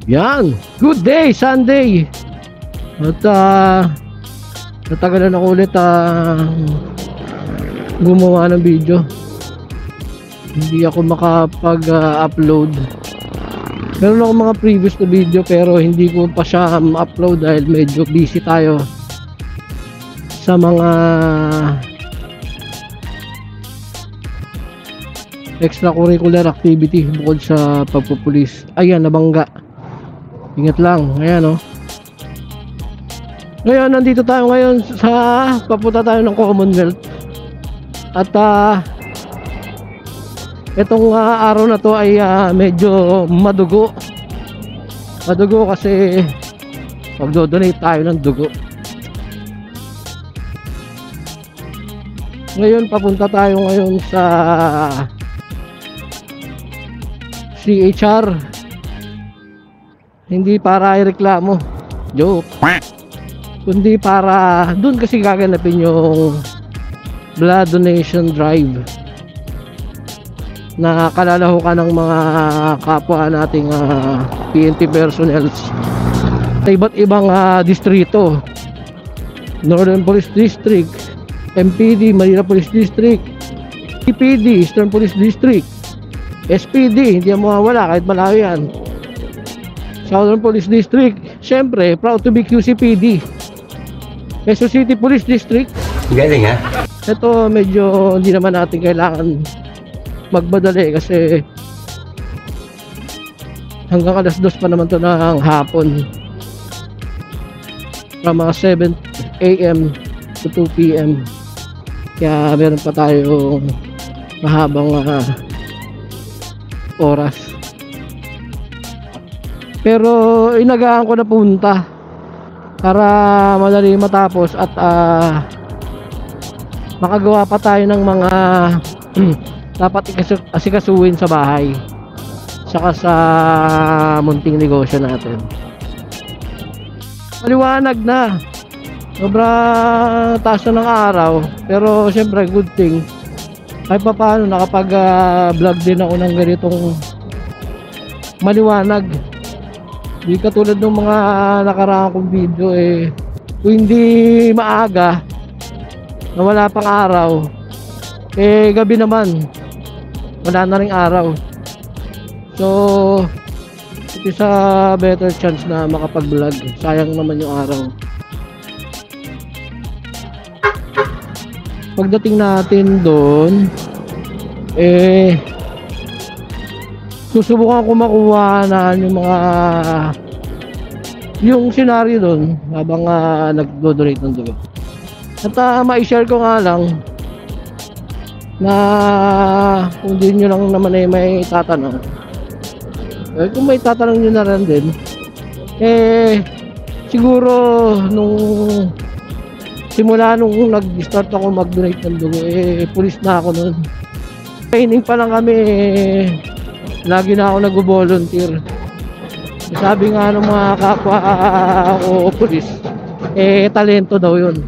Yan, good day, Sunday. At natagalan ako ulit gumawa ng video. Hindi ako makapag-upload. Meron ako mga previous na video pero hindi ko pa siya upload dahil medyo busy tayo sa mga extracurricular activity bukod sa pagpupulis. Ayan, nabangga. Ingat lang. Ayan, oh. Ngayon, nandito tayo ngayon sa papunta tayo ng Commonwealth. At itong araw na to ay medyo madugo. Madugo kasi magdo-donate tayo ng dugo. Ngayon, papunta tayo ngayon sa CHR. Hindi para ireklamo, joke, kundi para dun kasi gaganapin yung blood donation drive na kalalahukan ng mga kapwa nating PNP personnel sa iba't ibang distrito. Northern Police District, MPD, Manila Police District, EPD, Eastern Police District, SPD, hindi yan mawawala kahit malayo yan, Southern Police District, syempre proud to be QCPD, Quezon City Police District. Galing ha? Ito medyo hindi naman natin kailangan magmadali kasi hanggang alas 2 pa naman to ng hapon, from 7 AM to 2 PM, kaya meron pa tayong mahabang oras. Pero inagaan ko na punta para madali matapos at makagawa pa tayo ng mga dapat asikasuhin sa bahay saka sa munting negosyo natin. Maliwanag na, sobra taas na ng araw, pero syempre good thing kahit pa paano nakapag vlog din ako ng ganitong maliwanag. Di katulad ng mga nakaraang kong video kung hindi maaga na wala pang araw, gabi naman wala na ring araw. So it is a better chance na makapag vlog, sayang naman yung araw. Pagdating natin doon, susubukan ko makuha na yung senaryo doon habang nagdo-donate ng dugo. At ma-share ko nga lang na kung di nyo lang naman may tatanong, kung may tatanong nyo na rin din, siguro nung simula nung nag-start ako mag-donate ng dugo, pulis na ako nun. Training pa lang kami, lagi na ako nag-volunteer. Sabi nga ng mga kapwa o pulis, talento daw yun.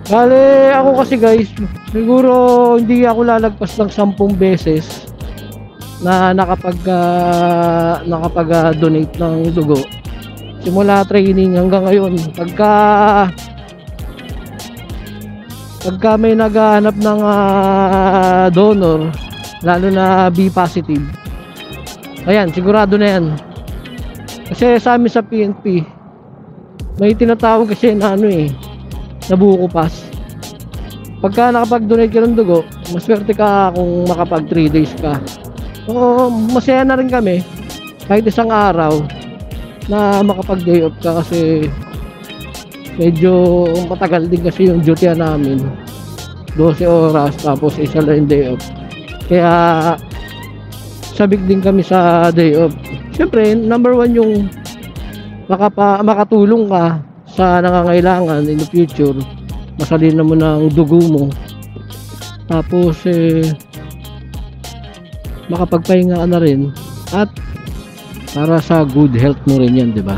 Bale, ako kasi guys, siguro hindi ako lalagpas ng 10 beses na nakapag-donate ng dugo simula training hanggang ngayon. Pagka may naghahanap ng donor, lalo na B positive, ayan, sigurado na yan. Kasi sa amin sa PNP may tinatawag kasi na na buko pass. Pagka nakapag-donate ka ng dugo, maswerte ka kung makapag 3 days ka. So masaya na rin kami kahit isang araw na makapag day off ka, kasi medyo matagal din kasi yung duty namin, 12 oras tapos isa lang day off, kaya sabik din kami sa day off. Siyempre number 1 yung makatulong ka sa nangangailangan in the future, masalin mo ng dugo mo, tapos makapagpahinga ka na rin, at para sa good health mo rin yan, di ba?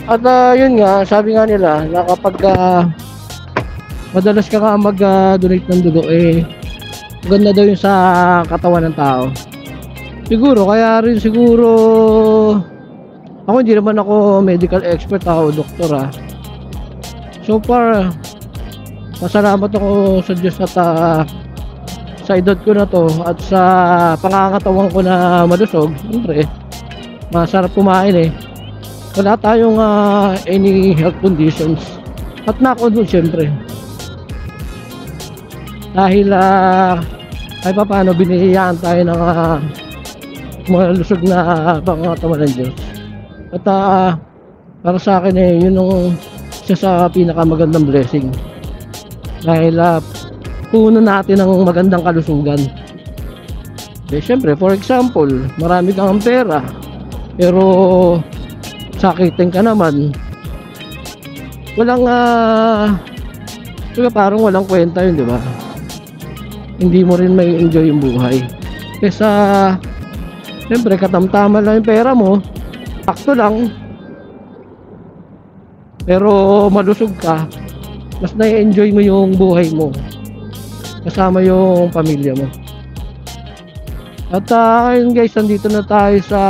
At yun nga, sabi nga nila na kapag madalas ka nga mag-donate ng dugo, Maganda daw yung sa katawan ng tao. Siguro, kaya rin siguro, ako hindi naman ako medical expert, ako doktor ha. So far, pasalamat ako sa Diyos at sa edad ko na to at sa pangangatawan ko na malusog. Siyempre, masarap kumain eh. Wala tayong any health conditions. At nako dun siyempre. Dahil ay paano binihiyaan tayo ng malusog na pangangatawan ng Diyos. At para sa akin eh, yun yung isa sa pinakamagandang blessing. Dahil puno natin ng magandang kalusugan. Eh, syempre, for example, marami kang pera, pero sakitin ka naman, walang parang walang kwenta yun, di ba? Hindi mo rin may enjoy yung buhay. Kesa syempre, katamtaman lang yung pera mo, sakto lang, pero malusog ka, mas na-enjoy mo yung buhay mo kasama yung pamilya mo. At ngayon guys, nandito na tayo sa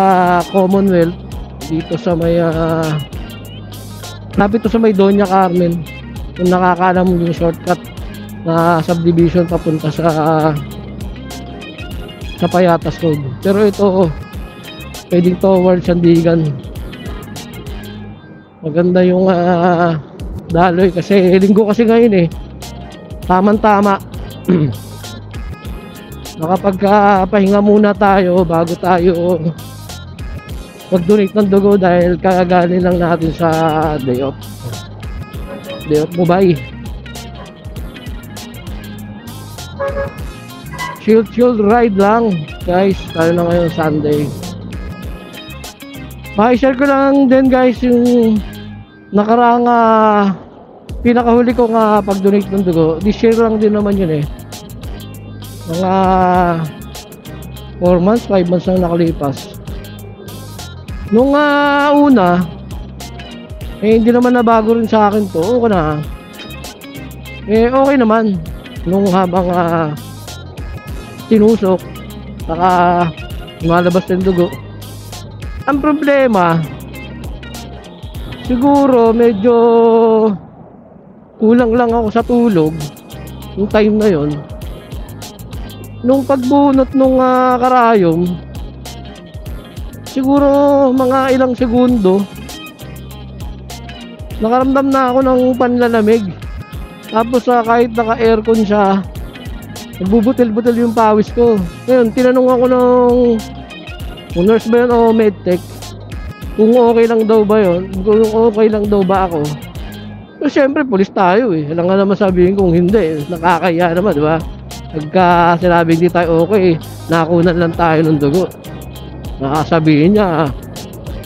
Commonwealth, dito sa may lapit to sa may Doña Carmen. Kung nakakaalam mo yung shortcut na subdivision papunta sa Payatas Road. Pero ito pwedeng towards Sandigan. Maganda yung daloy kasi linggo kasi ngayon eh, tamang tama. Nakapagpahinga muna tayo bago tayo mag-donate ng dugo dahil kagagaling lang natin sa day off mo ba eh. Chill ride lang guys, tayo na ngayon Sunday. Pakishare ko lang din guys yung nakaraang pinakahuli ko nga pag-donate ng dugo. This year lang din naman yun eh, mga 4 months, 5 months lang nakalipas. Nung una eh hindi naman nabago rin sa akin to, okay na okay naman nung habang tinusok saka lumalabas ng dugo. Ang problema siguro medyo kulang lang ako sa tulog yung time na yon. Nung pagbunot nung karayom, siguro mga ilang segundo nakaramdam na ako ng panlalamig. Tapos kahit naka aircon siya, nagbubutil-butil yung pawis ko. Ngayon tinanong ako kung nurse ba yun o medtech, kung okay lang daw ba yun, kung okay lang daw ba ako. So syempre pulis tayo eh, alam nga naman sabihin kung hindi, nakakaya naman, di ba? Pagka sinabing di tayo okay, nakunan lang tayo ng dugo, nakasabihin niya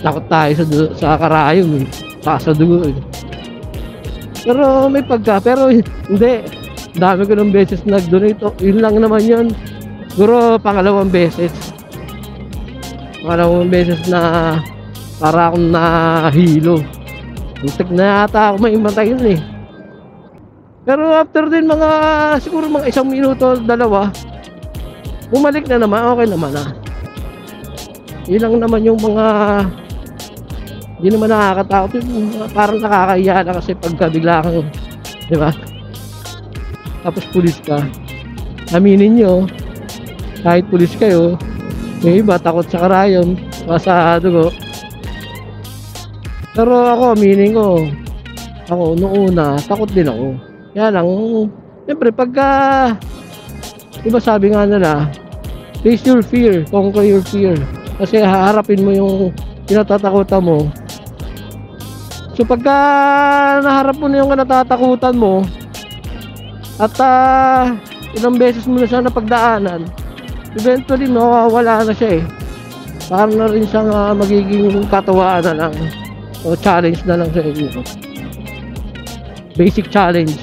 takot tayo sa karayom eh, sa dugo eh. Pero may pero hindi, dami ko ng beses nag-donate. Yun lang naman yun, siguro pangalawang beses na para akong nahilo. Muntik na yata ako maimatay yun eh. Pero after din siguro mga 1 minuto, 2, bumalik na naman, okay naman Yun lang naman yung mga hindi naman nakakatakot, parang nakakahiya na kasi pagka bigla kang, di ba? Tapos pulis ka, aminin nyo, kahit pulis kayo, may iba takot sa karayom, sa dugo. Pero ako, aminin ko, ako noong una takot din ako. Kaya lang, siyempre pagka, diba sabi nga nila, face your fear, conquer your fear. Kasi haharapin mo yung kinatatakutan mo. So pagka naharap mo na yung kinatatakutan mo, at ilang beses mo na siya napagdaanan, eventually mawawala na siya eh. Parang na rin siyang magiging katawaan na lang, o challenge na lang sa inyo. Basic challenge.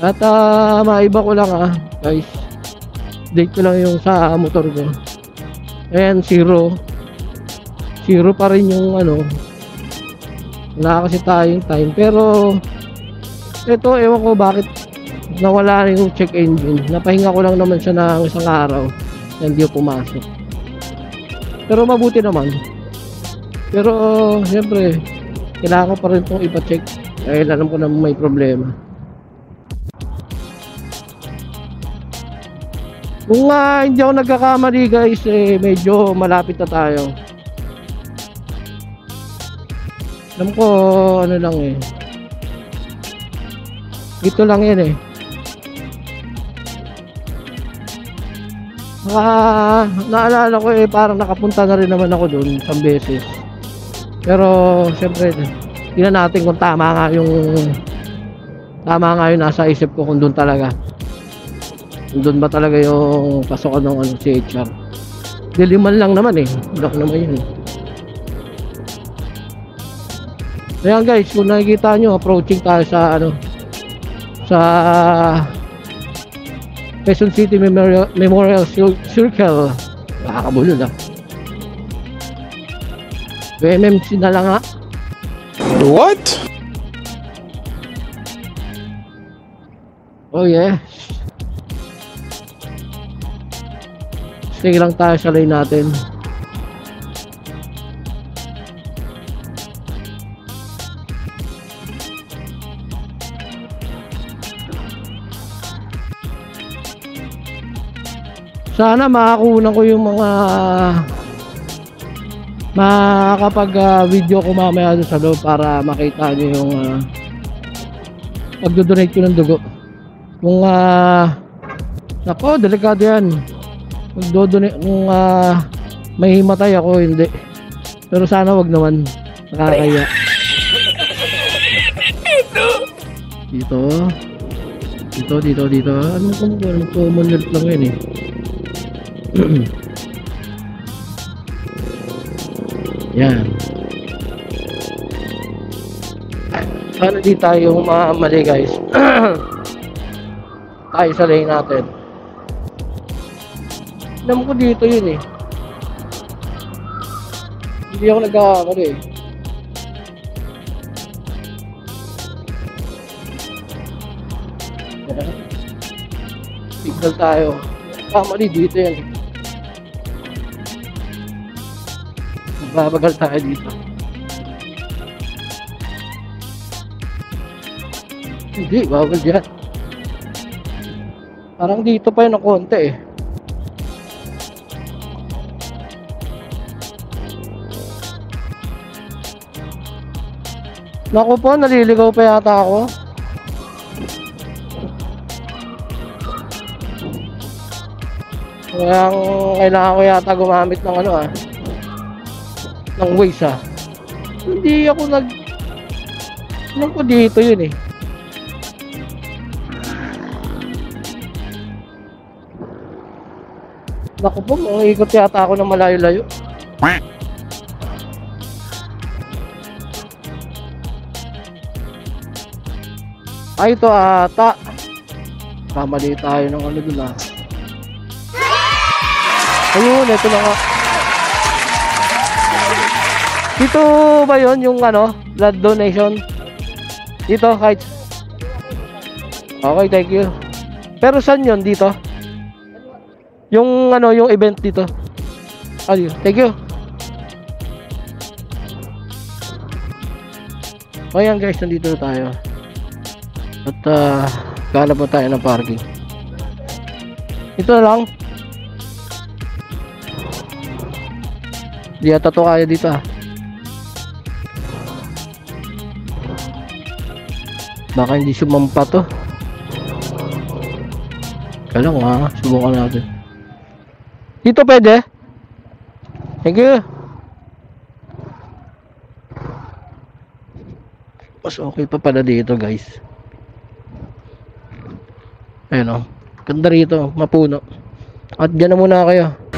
At maiba ko lang guys, date ko lang yung sa motor ko. Ayan, zero pa rin yung wala kasi tayong time. Pero ito, ewan ko bakit nawala rin yung check engine. Napahinga ko lang naman siya ng isang araw, hindi ko pumasok. Pero mabuti naman. Pero siyempre kailangan ko pa rin itong ipa-check dahil alam ko na may problema. Kung hindi ako nagkakamali guys, medyo malapit na tayo. Alam ko ano lang ito lang yan naalala ko parang nakapunta na rin naman ako doon isang beses. Pero syempre tingnan natin kung tama nga yung nasa isip ko, kung doon talaga, kung doon ba talaga yung pasokan ng CHR. Diliman lang naman block naman yun. Ayan guys, kung nakikita nyo, approaching tayo sa sa Quezon City Memorial Circle. Nakakabulo na. MMC na lang ha. What? Oh yes. Stay lang tayo sa lane natin. Sana makakunan ko yung mga makakapag video ko mamaya doon sa loob para makita nyo yung pagdodonate ko ng dugo. Kung nako, delikado yan. Magdodonate kung may himatay ako, hindi. Pero sana wag naman, nakakaya. Dito. Anong Commonwealth lang yun yan. Sana di tayo mali guys. Tayo sa lane natin. Alam ko dito yun hindi ako nagkakamali signal tayo. Kamali dito yan babagal tayo dito. Hindi, babagal dyan. Parang dito pa yun ng konti Naku po, naliligaw pa yata ako. Kailangan ko yata gumamit ng ng Waze Hindi ako alam ko dito yun Naku po, ikot yata ako ng malayo-layo. Ito ata. Kamali tayo ng dun Ayun, ito na nga. Dito ba yun yung blood donation? Dito, kahit. Okay, thank you. Pero saan yun? Dito? Yung yung event dito. Ayun, thank you. Ayan guys, nandito na tayo. At kala po tayo ng parking. Ito na lang. Di ata to kaya dito Baka hindi sumampa to. Kala ko subukan natin. Dito pwede? Thank you. Mas okay pa pala dito guys. Ayun ganda rito, mapuno. At dyan na muna kayo.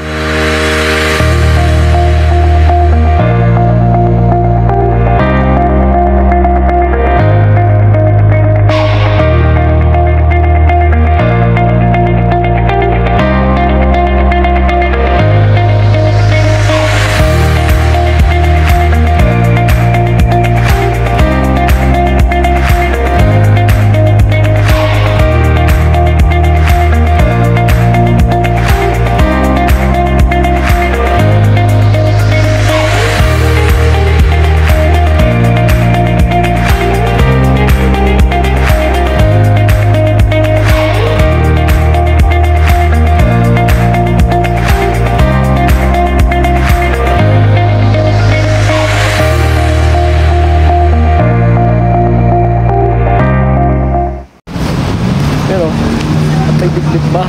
saglit ba?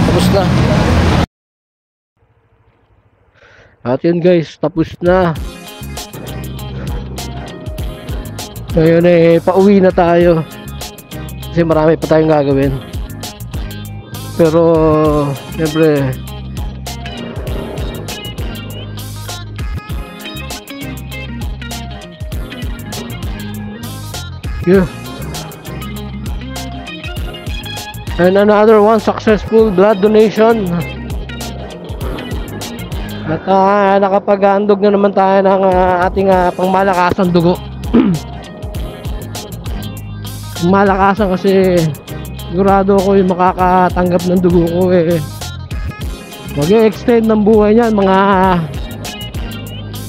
Tapos na. At yun guys, tapos na. Ngayon pauwi na tayo. Kasi marami pa tayong gagawin. Pero siyempre yeah. And another one successful blood donation. At nakapag-handog na naman tayo ng ating pangmalakasang dugo. Malakasan kasi sigurado ako yung makakatanggap ng dugo ko mag-extend ng buhay niyan mga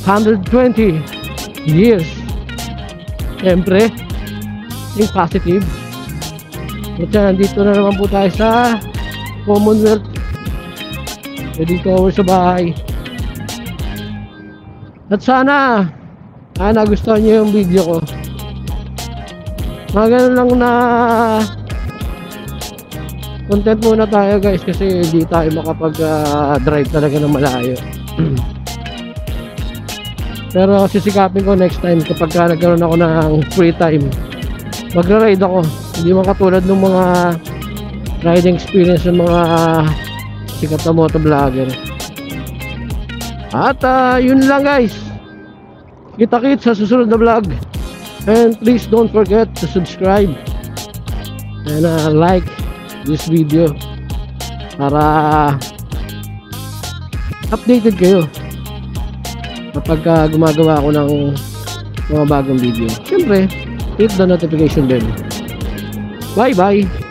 120 years. Siyempre think positive. At dito na naman po tayo sa Commonwealth. Pwede ko sa bahay. At sana nagustuhan nyo yung video ko. Mga ganun lang na content muna tayo guys, kasi hindi tayo makapag drive talaga ng malayo. Pero sisikapin ko next time kapag nagkaroon ako ng free time, magra-ride ako. Hindi man katulad ng mga riding experience ng mga sikat na motovlogger. At yun lang guys, kita-kits sa susunod na vlog. And please don't forget to subscribe and like this video para updated kayo kapag gumagawa ako ng mga bagong video. Siyempre, hit the notification bell. Bye bye.